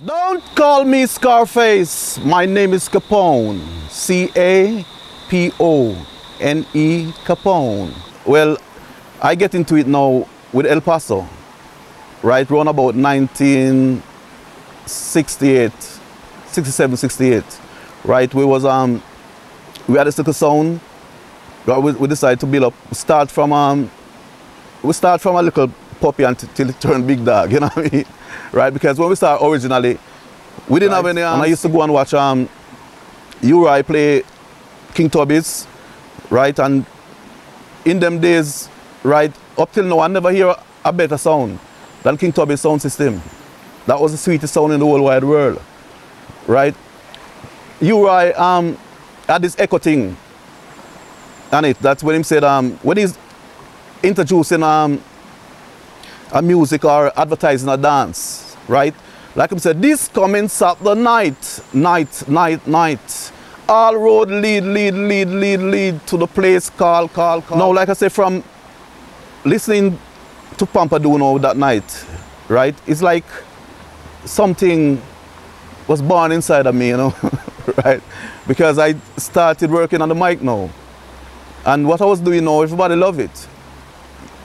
Don't call me Scarface. My name is Capone. C-A-P-O-N-E, Capone. Well, I get into it now with El Paso, right? Around about 1968, 67, 68, right? We had a little sound. We decided to build up. We start from a little puppy until it turned big dog, you know what I mean? Right, because when we started originally, we didn't have any, and I used to go and watch Uri play King Tubby's, right, and in them days, right, up till now, I never hear a better sound than King Tubby's sound system. That was the sweetest sound in the whole wide world, right? Uri had this echo thing on it. That's when he said, when he's introducing a music or advertising a dance, right? Like I said, this coming Saturday night. All road lead to the place, call. Now, like I said, from listening to Pampadou that night, right? It's like something was born inside of me, you know, right? Because I started working on the mic now. And what I was doing now, everybody loved it,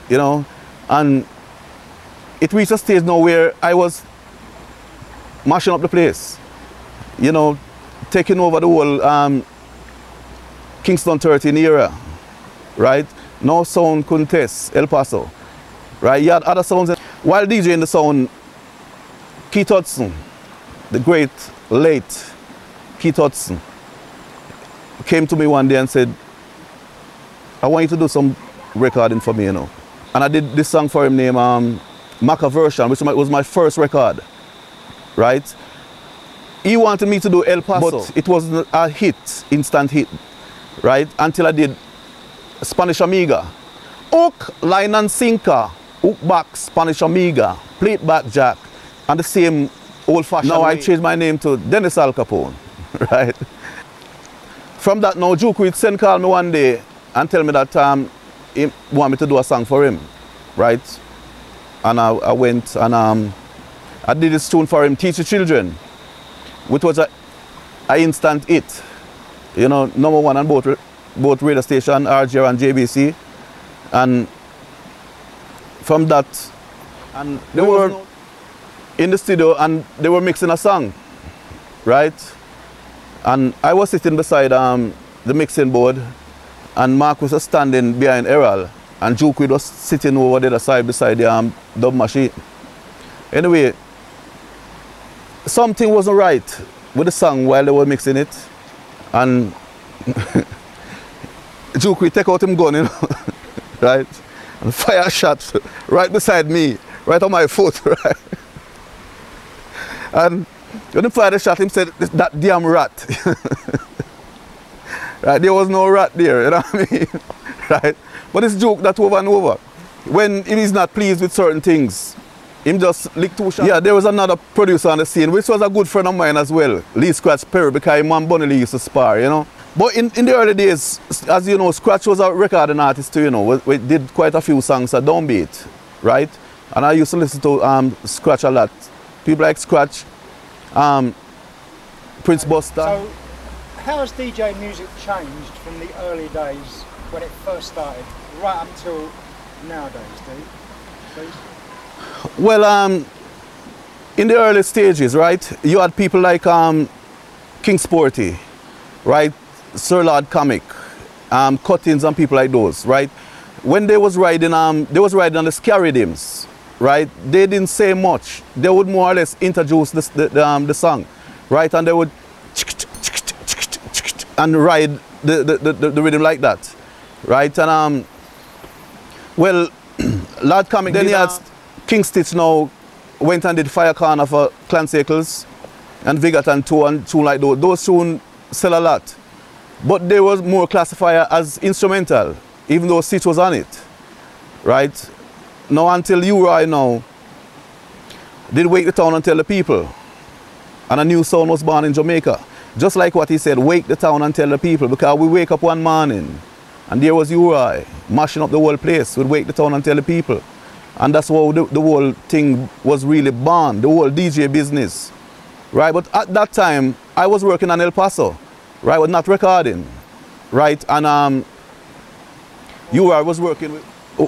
you know? And it reached a stage now where I was mashing up the place, you know, taking over the whole Kingston 13 era, right? No sound contest, El Paso, right? You had other sounds. While DJing the sound, Keith Hudson, the great late Keith Hudson, came to me one day and said, I want you to do some recording for me, you know. And I did this song for him named Maca Version, which was my first record, right? He wanted me to do El Paso, but it wasn't a hit, instant hit, right? Until I did Spanish Amiga. Hook, line and sinker, hook back, Spanish Amiga, plate back jack, and the same old-fashioned Now way. I changed my name to Dennis Alcapone, right? From that now, Juke would send call me one day and tell me that he wanted me to do a song for him, right? And I went and I did this tune for him, Teach the Children, which was an instant hit. You know, #1 on both radio station, RGR and JBC. And from that, and they were in the studio and they were mixing a song, right? And I was sitting beside the mixing board, and Mark was standing behind Errol, and Juke was sitting over the other side beside the dub machine. Anyway, something wasn't right with the song while they were mixing it, and Juke would take out him gun, you know, right, and fire a shot right beside me, right on my foot, right. And when he fired the shot, he said, "That damn rat." Right, there was no rat there, you know what I mean? Right? But it's joke that over and over. When he's not pleased with certain things, him just lick two shots. Yeah, there was another producer on the scene, which was a good friend of mine as well, Lee Scratch Perry, because him and Bunny Lee used to spar, you know. But in the early days, as you know, Scratch was a recording artist too, you know. We did quite a few songs at Downbeat, right? And I used to listen to Scratch a lot. People like Scratch, Prince Buster. So, how has DJ music changed from the early days when it first started, right up until nowadays, Steve? Please. Well, in the early stages, right, you had people like King Sporty, right, Sir Lord Comic, Cuttings and people like those, right? When they was riding on the scary rhythms, right, they didn't say much. They would more or less introduce the song, right, and they would and ride the rhythm like that, right? And well, Lord Comic, then he had King Stitch now went and did Fire Corner for Clan Circles and Vigat and two like those. Those tunes sell a lot, but they was more classified as instrumental, even though Stitch was on it, right? Now until you right now did Wake the Town and Tell the People, and a new sound was born in Jamaica. Just like what he said, wake the town and tell the people, because we wake up one morning and there was Uri mashing up the whole place. We'd wake the town and tell the people. And that's how the whole thing was really born, the whole DJ business, right? But at that time, I was working on El Paso, right? But not recording, right? And I was working with.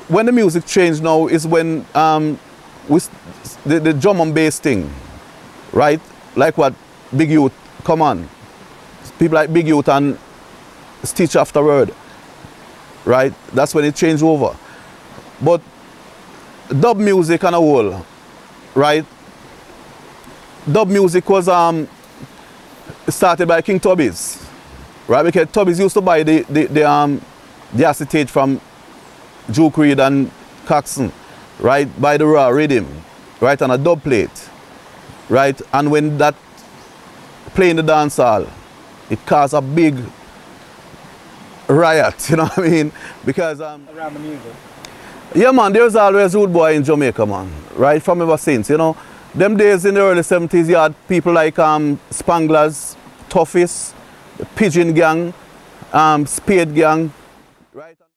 When the music changed now is when the drum and bass thing, right? Like what Big Youth, come on. People like Big Youth and Stitch Afterward, right? That's when it changed over. But dub music on a whole, right? Dub music was started by King Tubby's, right? Because Tubby's used to buy the acetate from Duke Reid and Coxsone, right? By the raw rhythm, right? On a dub plate, right? And when that played in the dance hall, it caused a big riot, you know what I mean? Because around the music. Yeah, man, there's always rude boy in Jamaica, man, right? From ever since, you know. Them days in the early 70s, you had people like Spanglers, Toughies, Pigeon Gang, Spade Gang, right?